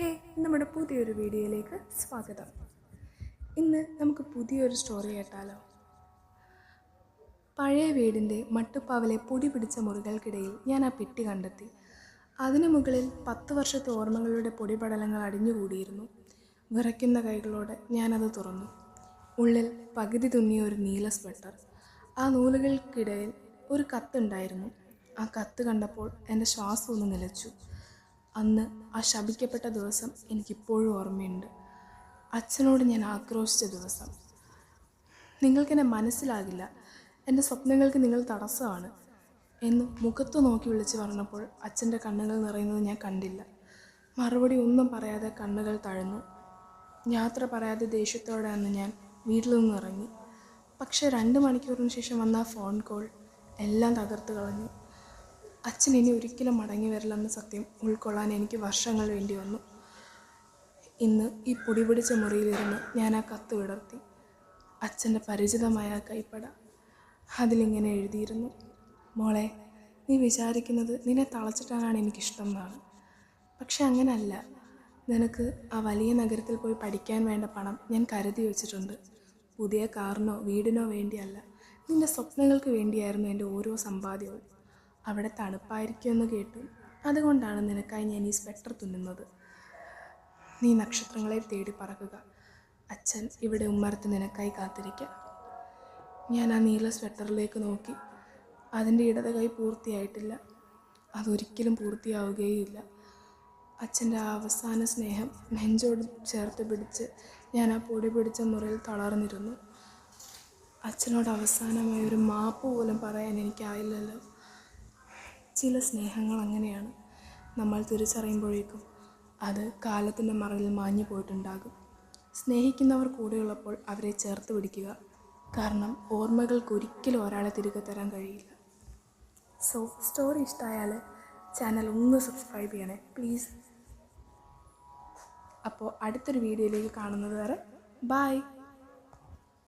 ഹേ, നമ്മുടെ പുതിയൊരു വീഡിയോയിലേക്ക് സ്വാഗതം. ഇന്ന് നമുക്ക് പുതിയൊരു സ്റ്റോറി കേട്ടാലോ. പഴയ വീടിൻ്റെ മട്ടുപ്പാവിലെ പൊടി പിടിച്ച മുറികൾക്കിടയിൽ ഞാൻ ആ പെട്ടി കണ്ടെത്തി. അതിനു മുകളിൽ 10 വർഷത്തെ ഓർമ്മകളുടെ പൊടിപടലങ്ങൾ അടിഞ്ഞുകൂടിയിരുന്നു. വിറയ്ക്കുന്ന കൈകളോടെ ഞാനത് തുറന്നു. ഉള്ളിൽ പകുതി തുന്നിയ ഒരു നീല സ്വെറ്റർ. ആ നൂലുകൾക്കിടയിൽ ഒരു കത്തുണ്ടായിരുന്നു. ആ കത്ത് കണ്ടപ്പോൾ എൻ്റെ ശ്വാസം ഒന്ന് നിലച്ചു. അന്ന് ആ ശപിക്കപ്പെട്ട ദിവസം എനിക്കിപ്പോഴും ഓർമ്മയുണ്ട്. അച്ഛനോട് ഞാൻ ആക്രോശിച്ച ദിവസം. നിങ്ങൾക്കെന്നെ മനസ്സിലാകില്ല, എൻ്റെ സ്വപ്നങ്ങൾക്ക് നിങ്ങൾ തടസ്സമാണ് എന്ന് മുഖത്ത് നോക്കി വിളിച്ച് പറഞ്ഞപ്പോൾ അച്ഛൻ്റെ കണ്ണുകൾ നിറയുന്നത് ഞാൻ കണ്ടില്ല. മറുപടി ഒന്നും പറയാതെ കണ്ണുകൾ തഴന്നു. യാത്ര പറയാതെ ദേഷ്യത്തോടെ അന്ന് ഞാൻ വീട്ടിൽ നിന്ന് ഇറങ്ങി. പക്ഷേ 2 മണിക്കൂറിന് ശേഷം വന്ന ആ ഫോൺ കോൾ എല്ലാം തകർത്ത് കളഞ്ഞു. അച്ഛൻ ഇനി ഒരിക്കലും മടങ്ങി വരില്ലെന്ന സത്യം ഉൾക്കൊള്ളാൻ എനിക്ക് വർഷങ്ങൾ വേണ്ടി വന്നു. ഇന്ന് ഈ പൊടി പിടിച്ച മുറിയിലിരുന്ന് ഞാൻ ആ കത്ത് വിടർത്തി. അച്ഛൻ്റെ പരിചിതമായ ആ കൈപ്പട. അതിലിങ്ങനെ എഴുതിയിരുന്നു: മോളെ, നീ വിചാരിക്കുന്നത് നിന്നെ തളച്ചിട്ടാണ് എനിക്കിഷ്ടം എന്നാണ്. പക്ഷെ അങ്ങനല്ല. നിനക്ക് ആ വലിയ നഗരത്തിൽ പോയി പഠിക്കാൻ വേണ്ട പണം ഞാൻ കരുതി വെച്ചിട്ടുണ്ട്. പുതിയ കാറിനോ വീടിനോ വേണ്ടിയല്ല, നിൻ്റെ സ്വപ്നങ്ങൾക്ക് വേണ്ടിയായിരുന്നു എൻ്റെ ഓരോ സമ്പാദ്യവും. അവിടെ തണുപ്പായിരിക്കുമെന്ന് കേട്ടു. അതുകൊണ്ടാണ് നിനക്കായി ഞാൻ ഈ സ്വെറ്റർ തുന്നുന്നത്. നീ നക്ഷത്രങ്ങളെ തേടി പറക്കുക. അച്ഛൻ ഇവിടെ ഉമ്മറത്ത് നിനക്കായി കാത്തിരിക്കാം. ഞാൻ ആ നീല സ്വെറ്ററിലേക്ക് നോക്കി. അതിൻ്റെ ഇടത് കൈ പൂർത്തിയായിട്ടില്ല. അതൊരിക്കലും പൂർത്തിയാവുകയുമില്ല. അച്ഛൻ്റെ ആ അവസാന സ്നേഹം നെഞ്ചോട് ചേർത്ത് പിടിച്ച് ഞാൻ ആ പൊടി പിടിച്ച മുറിയിൽ തളർന്നിരുന്നു. അച്ഛനോട് അവസാനമായി ഒരു മാപ്പ് പോലും പറയാൻ എനിക്കായില്ലല്ലോ. ചില സ്നേഹങ്ങൾ അങ്ങനെയാണ്. നമ്മൾ തിരിച്ചറിയുമ്പോഴേക്കും അത് കാലത്തിൻ്റെ മറവിൽ മാഞ്ഞു പോയിട്ടുണ്ടാകും. സ്നേഹിക്കുന്നവർ കൂടെയുള്ളപ്പോൾ അവരെ ചേർത്ത് പിടിക്കുക. കാരണം ഓർമ്മകൾക്ക് ഒരിക്കലും ഒരാളെ തിരികെ തരാൻ കഴിയില്ല. സ്റ്റോറി ഇഷ്ടമായാൽ ചാനൽ ഒന്ന് സബ്സ്ക്രൈബ് ചെയ്യണേ പ്ലീസ്. അപ്പോൾ അടുത്തൊരു വീഡിയോയിലേക്ക് കാണുന്നത് വരെ ബൈ.